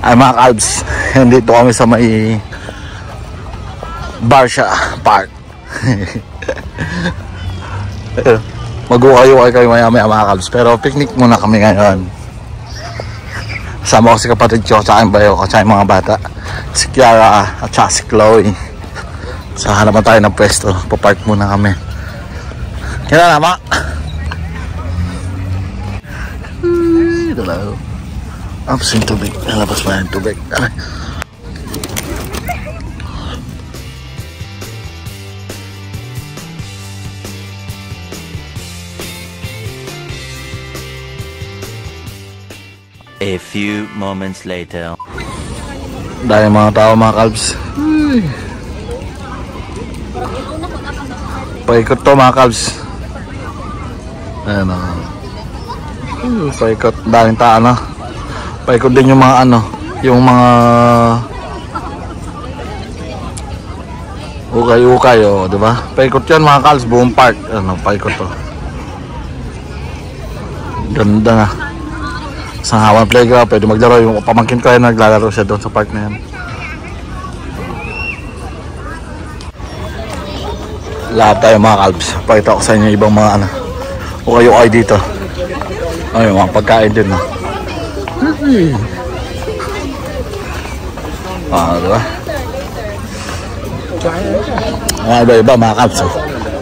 Ay mga kalbs, dito kami sa may Barsha Park. Mag-uukay-ukay kayo maya-maya mga kalbs, pero picnic muna kami ngayon. Sama ko si kapatid ko, tsaka yung bayo ko, tsaka yung mga bata, si Kiara at tsaka si Chloe. So hanapan tayo ng pwesto, papark muna kami. Kaya na ma. Hello. Abs yung tubig. Nalabas pa yung tubig. A few moments later. Dahil mga tao mga kalbs. Paikot to mga kalbs. Ayan o. Paikot. Daming tao na. Paikot din yung mga ano, yung mga ukay-ukay o, diba? Paikot yan mga kalbs, buong park. Ano, paikot to. Ganda na. Isang hawan playground, pwede maglaro. Yung pamangkin ko yan, naglalaro siya doon sa park na yan. Lahat tayo mga kalbs. Pakita ko sa inyo ibang mga ano, ukay-ukay dito. Ay, mga pagkain din no. Diba? Mga iba-iba mga kalbs.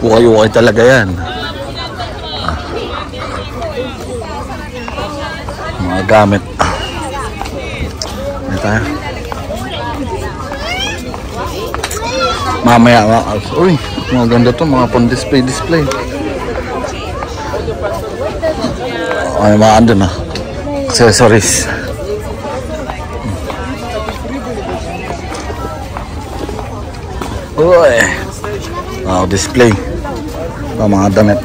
Ukay-ukay talaga yan. Mga gamit. Ano tayo? Mamaya mga kalbs. Uy, mga ganda to, mga pang display. Ay, mga andun na. Accessories. Uy. Wow, display. Mga damit.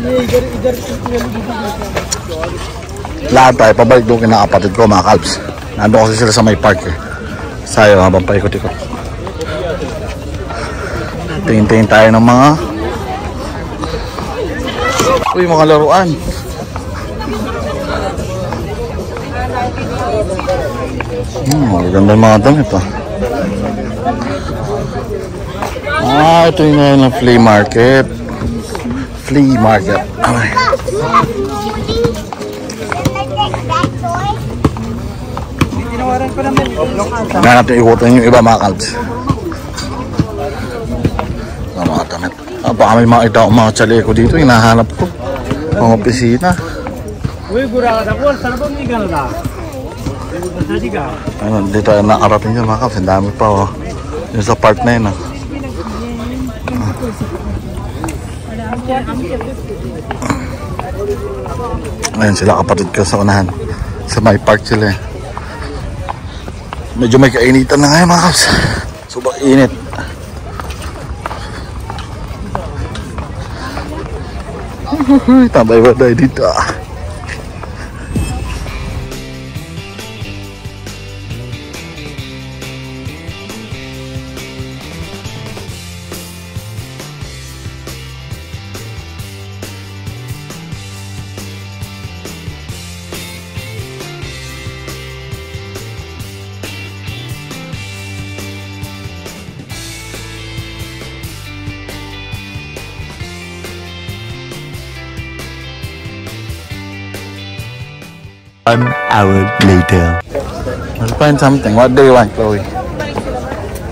Lahat tayo, pabalik doon kinakapatid ko mga kalbs. Nandun kasi sila sa may park eh. Sayo habang paikot-ikot. Tingin-tingin tayo ng mga uy, mga laruan. Maganda mga damit ah. Ito yung ngayon ng flea market. Flea market. Ay. Nga natin ikutin yung iba mga kalbs. Mga damit. Baka may mga itaw mga tsali ko dito. Hinahanap ko. Mga opisina. Ano, dito ay nakarating dyan mga kalbs. Ang dami pa oh. Yung sa park na yun oh. Ayan sila kapatid ko sa unahan. Sa may park sila eh. Medyo may kainitan na ngayon mga kalbs. Sobrang init. Tambay ba tayo dito ah. An hour later. Let's find something. What do you want, Chloe?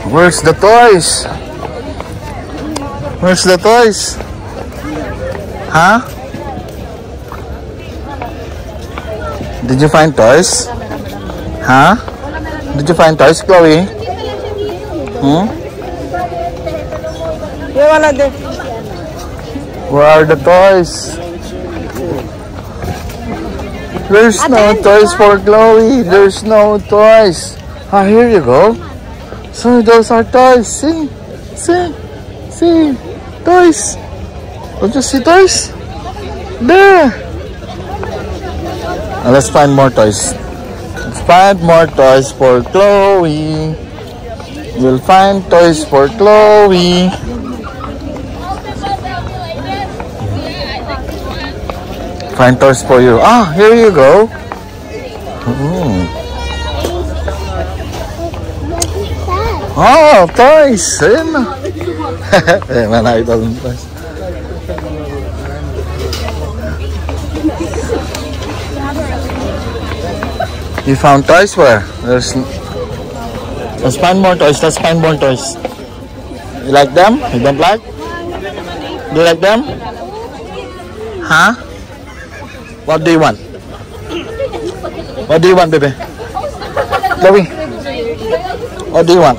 Where's the toys? Where's the toys? Huh? Did you find toys? Huh? Did you find toys, Chloe? Where are the toys? There's no toys for Chloe. There's no toys. Ah, here you go. So those are toys. See? Toys. Don't you see toys? There. Now let's find more toys. Let's find more toys for Chloe. We'll find toys for Chloe. Find toys for you. Ah, here you go. Oh. Oh, toys! Ayun na. May nakita ng toys. You found toys where? Let's find more toys. Let's find more toys. You like them? You don't like? Do you like them? Huh? What do you want? What do you want, baby? Chloe? What do you want?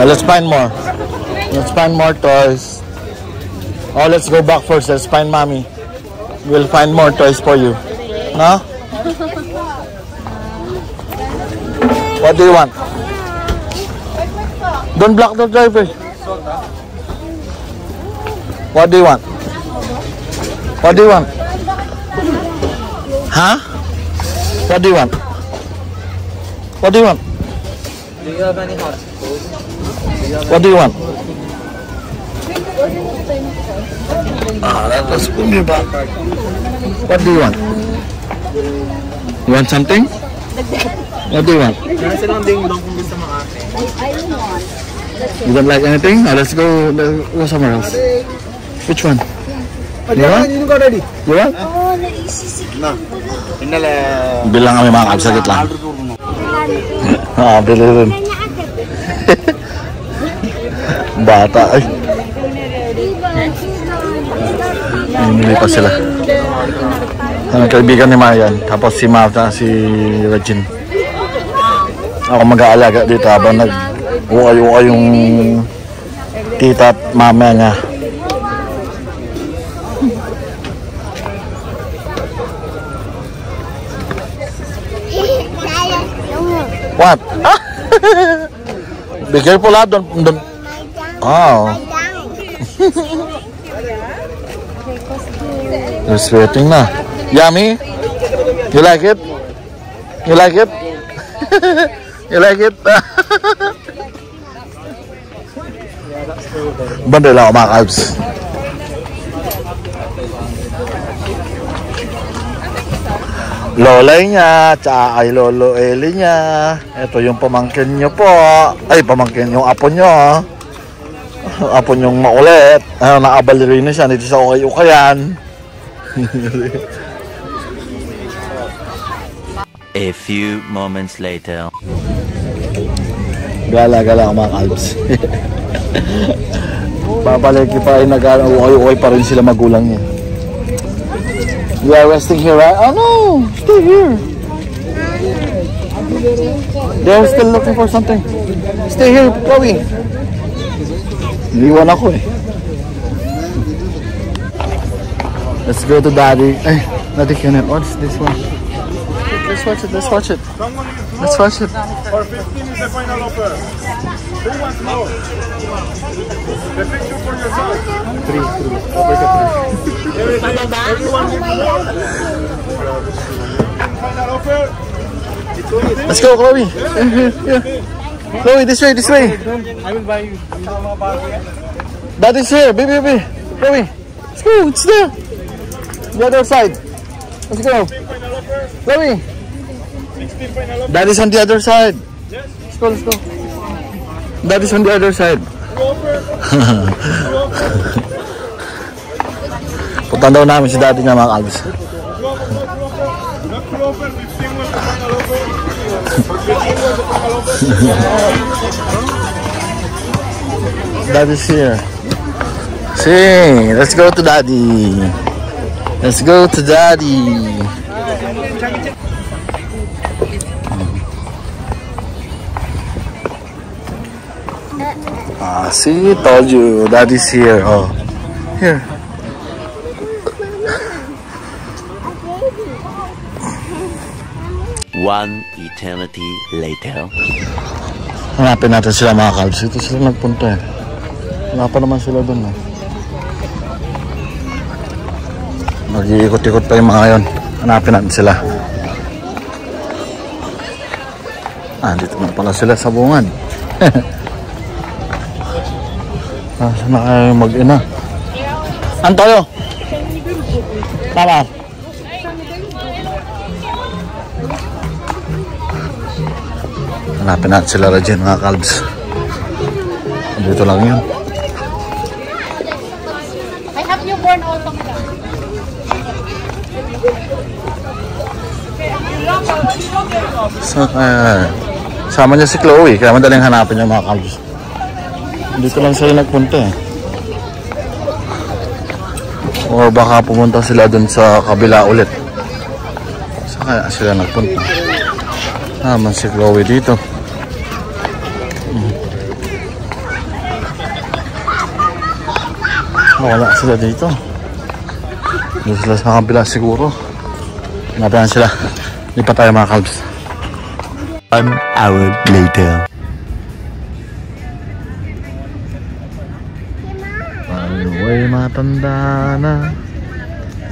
Let's find more. Let's find more toys. Oh, let's go back first. Let's find mommy. We'll find more toys for you. No? What do you want? Don't block the driver. What do you want? What do you want? Huh? What do you want? What do you want? Do you have any hot food? What do you want? Let's bring you back. What do you want? You want something? What do you want? You don't like anything? Oh, let's go somewhere else. Which one? You want? You want? Bilang kami mga kabs, saglit lang. Bili rin. Bata ay. Bumili pa sila. Kaibigan ni Marian. Tapos si Martha, si Regine. Ako mag-aalaga dito habang nag-uay-uay yung tita at mama niya. What? Be careful, don't. Oh. They're sweating na. Yummy? You like it? You like it? You like it? Bandel ako mga kalbs. Lolay niya, tsaka kay Lolo Eli niya. Ito yung pamangkin nyo po. Ay, pamangkin yung apo nyo. Apo nyong makulit. Nakabalirina siya dito sa ukay-ukayan. A few moments later. Gala-gala ang mga kalbs. Papalagi pa ay nag-ukay-ukay pa rin sila magulang niya. You are resting here, right? Oh no! Stay here! They're still looking for something. Stay here, Chloe. Iniwan ako eh. Let's go to Daddy. Ay, Daddy Kenneth. What's this one? Let's watch it, let's watch it. Let's watch it. For 15 is the final offer. Who wants more? The picture for your son. Three. Everyone give more. Final offer. Let's go, Chloe. Here. Chloe, this way. I will buy you. Daddy's here, baby. Chloe, let's go, it's there. The other side. Let's go. Chloe. Daddy's on the other side. Let's go. Daddy's on the other side. Puntan daw namin si Daddy niya mga kalbs. Daddy's here. See, let's go to Daddy. Let's go to Daddy. See, told you, Daddy's here. Oh, here. One eternity later. Hanapin natin sila mga kalbs. Ito sila nagpunta eh. Wala pa naman sila dun eh. Mag-iikot-ikot pa yung mga yun. Hanapin natin sila. Dito na pala sila sa bungan. Saan na kayo mag-ina? Antoyo! Tama! Hanapin natin sila dyan mga kalbs. Dito lang yun. I have newborn also. So, sama niya si Chloe, kaya madaling hanapin niya mga kalbs. Dito lang sila nagpunta eh. O baka pumunta sila dun sa kabila ulit. Saan kaya sila nagpunta? Naman si Chloe dito. Wala sila dito. Dito sila sa kabila siguro. Hanapin sila. Hindi pa tayo mga kalbs. 1 hour later. Tayo'y matanda na,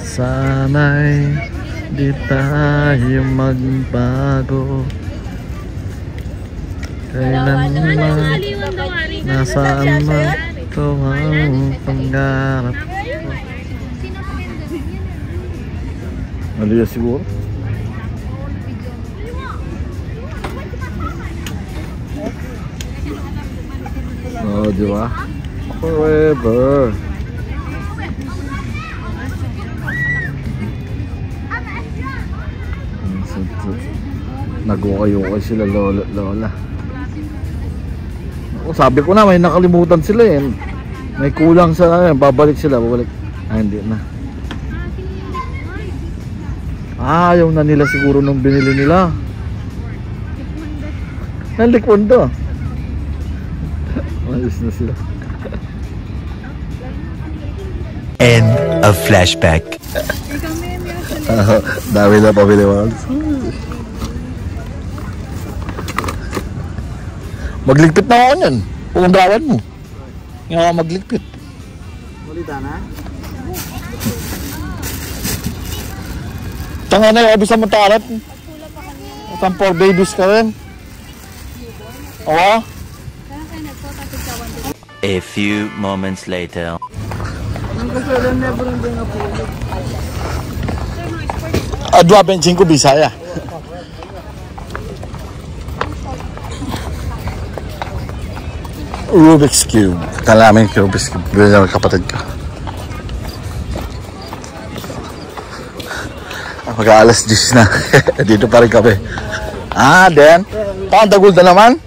sana'y di tayo magbago. Kailanman, nasaan man ito ang pangarap ko. Aliya siguro? Oh, di ba? Forever. Nag-ukay-ukay sila lola. O, sabi ko na may nakalimutan sila eh. May kulang sa babalik sila, babalik. Ah, hindi na. Ayaw na nila siguro nung binili nila. Nalikwondo. Malis na sila. End of flashback. Dami na pabili ones. Magligpit na ako niyan. Kung gawan mo. Nga ako magligpit. Mulita na? Tanga na yung abis mo tarap. Isang 4 babies ka rin. Oo? A few moments later. Dua 25 Bisaya. Rubik's Cube. Kalamin ko Rubik's Cube. Bila ng kapatid ko. Mag-aalas 10 na. Dito pa rin kami. Ah, then? Paang dagul na naman?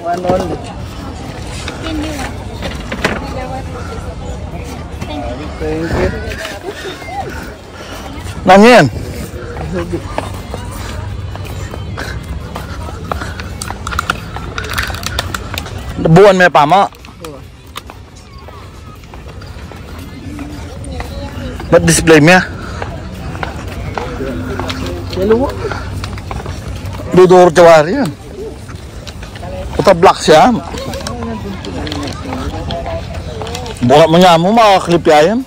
One only. Thank you. Nangyan. Buwan may pama. Ba't display niya? Dudor jawari yan. Puta black siya. Buka mo niya mo, makaklip yan.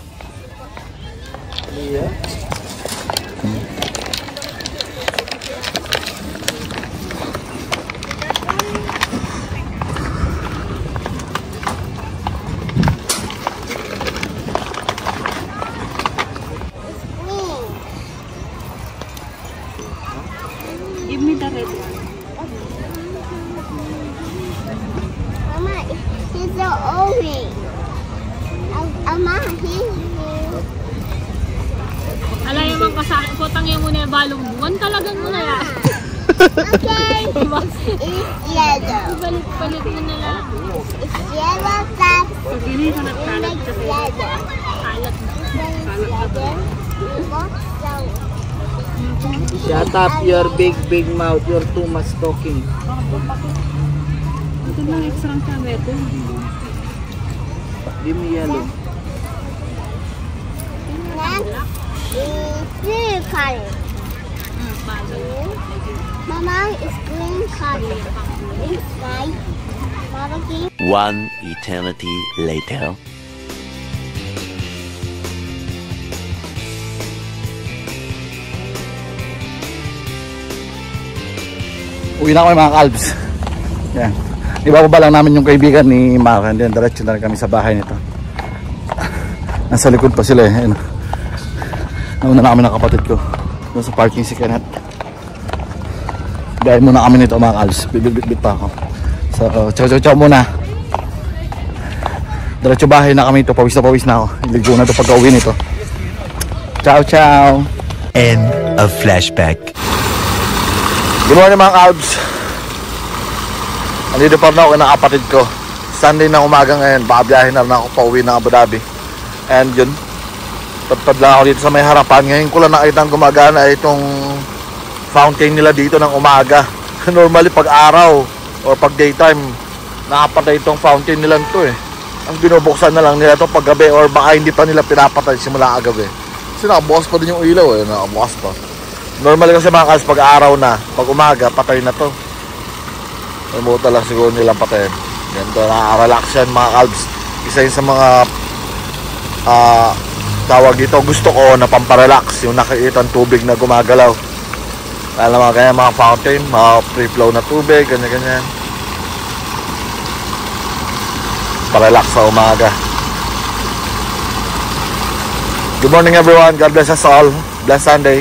Give me the red one. Mama, he's so orange. Mama, he's Alay naman ka sa akin, putang yung muna yung balong buwan, talagang mo na yan. okay. Diba? It's yellow. Palit mo na lang. It's yellow that Pagkili ko nagkalat makes kasi. yellow. Kalat. Shut up your big mouth. You're too much talking. Ito lang extra ang sabi ito. Give me yellow. Next is blue color. Mama is green color. Inside. Mama gave 1 eternity later. Uwi na kami mga kalbs. Yan. Ibababa lang namin yung kaibigan ni Mark. And then diretso na rin kami sa bahay nito. Nasa likod pa sila eh. Ayun. Nauna na kami ng kapatid ko doon sa parking si Kenneth. Biyahe muna kami nito mga kalbs. Bit pa ako. So chow muna. Diretso bahay na kami ito. Pawis na ako. Iligo na ito pagka uwi nito. Ciao. End of flashback. Good morning mga kalbs. Andito pa rin ako ng kapatid ko. Sunday na umaga ngayon. Baka biyahe na rin ako pauwi ng Abu Dhabi. And yun, padpad lang ako dito sa may harapan. Ngayon ko lang nakita ang gumagana itong fountain nila dito ng umaga. Normally pag araw o pag daytime, nakapatay itong fountain nila ito eh. Ang binubuksan na lang nila ito pag gabi or baka hindi pa nila pinapatay simula agabi. Kasi nakabukas pa din yung ilaw eh, nakabukas pa. Normally kasi mga kalbs pag araw na, pag umaga, patay na to. Remote lang siguro nilang patayin. Ganito, nakaka-relax yan mga kalbs. Isa yun sa mga tawag dito gusto ko na pamparelax, yung nakikita ang tubig na gumagalaw. Alam mo kaya mga fountain, mga free flow na tubig, ganyan. Parelax sa umaga. Good morning everyone, God bless us all. Blessed Sunday.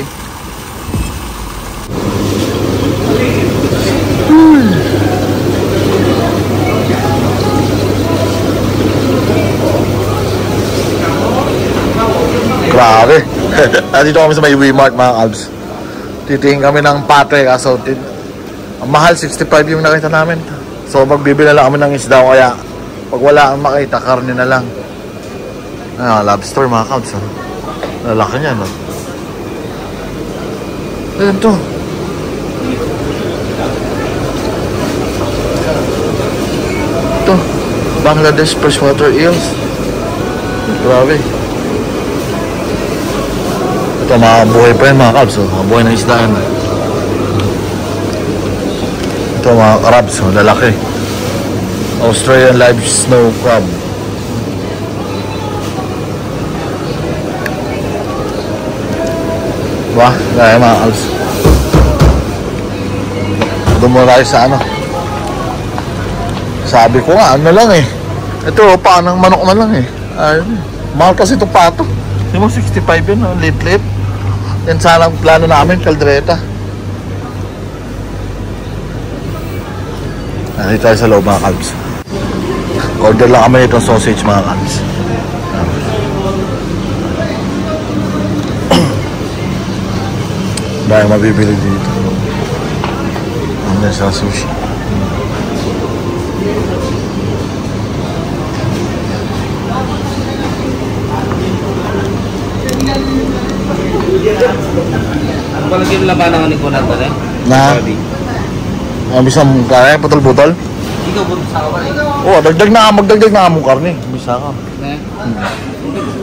Grabe. Dito kami sa may Wmart mga kalbs. Titingin kami ng pate kaso ang mahal 65 yung nakita namin. So magbibili lang kami ng isda kaya pag wala ang makita karne na lang. Lobster mga kalbs. Lalaki niya no. Ayan to. Ito Bangladesh freshwater eels. Grabe. Ito mga buhay pa yun mga kalbs, mga buhay na isdaan. Ito mga crabs, lalaki. Australian live snow crab. Diba? Gaya mga kalbs. Doon muna tayo sa ano. Sabi ko nga, ano lang eh. Ito, paanang manok na lang eh. Mahal kasi ito pato. Hindi mo 65 yun, no? Lit. Yan sana ang plano namin, kaldereta. Nandito tayo sa loob mga kalbs. Order lang kami itong sausage mga kalbs. Dahil mabibili dito. Ano sa sushi. Ano ba lagi yung laban ng Nicolas ba eh? Na? Ang bisang kaya, putol-putol? Ikaw po sa ako ba eh? Oo, magdagdag na among karne. Bisa ka.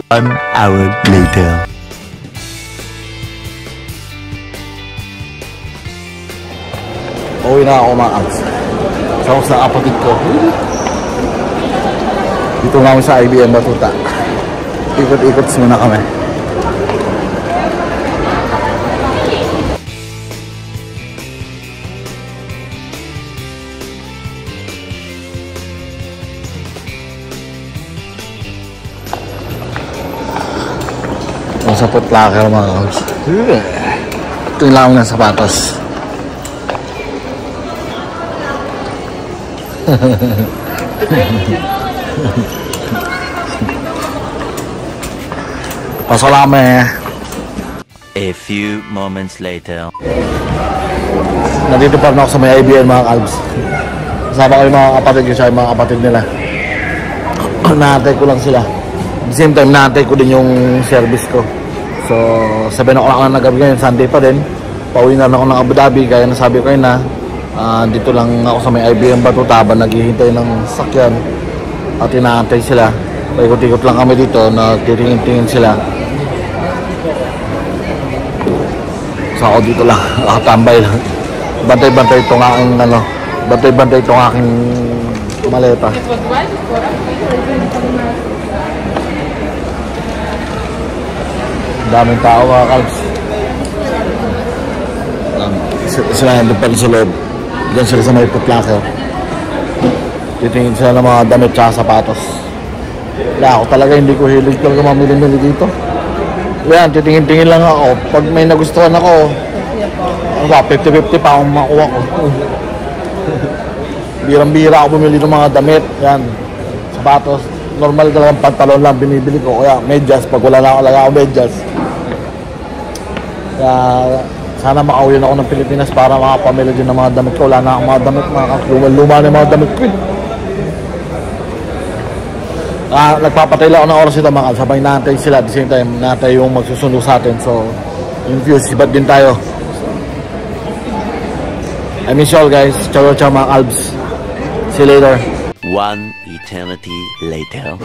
1 hour later. Uwi na ako mga kalbs. Sa kapatid ko. Dito namin sa IBM Batuta. Ikot-ikot muna kami. Sa putlaker mga kalbs. Ito yung lamang ng sapatos. Pasalame. A few moments later. Nandito pa rin ako sa may IBM mga kalbs. Kasama ko yung mga kapatid ko siya, yung mga kapatid nila. Nahatay ko lang sila. At the same time, nahatay ko din yung service ko. So, 7 o'clock na nagabi ngayon, Sunday pa din. Pauwi na ako ng Abu Dhabi, kaya nasabi ko yun na dito lang ako sa may IBM Batuta, naghihintay ng sakyan at inaantay sila. Paikot-ikot lang kami dito na titingin-tingin sila. So ako dito lang, nakatambay lang. Bantay-bantay itong aking bantay-bantay itong aking maleta. Daming tao mga kalbs. Sila nandun pa rin sa loob. Diyan sila sa may putlaker. Titingin sila ng mga damit tsaka sapatos. Kaya ako talaga hindi ko hilig talaga mamili-mili dito. Yan, titingin-tingin lang ako. Pag may nagustuhan ako, 50-50 pa akong makuha ko. Birang-bira ako bumili ng mga damit. Yan, sapatos. Normal talagang pantalon lang binibili ko. Kaya medyas, pag wala na ako medyas. Kaya sana makauwi na ako ng Pilipinas para makapamili din ng mga damit ko. Wala na akong mga damit, luma na yung mga damit ko. Nagpapatay lang ako ng oras ito mga kalabs. Sabay natin sila at the same time natin yung magsusundo sa atin. So, yung views, sibat din tayo. I miss you all guys. Ciao ciao mga kalabs. See you later. One eternity later.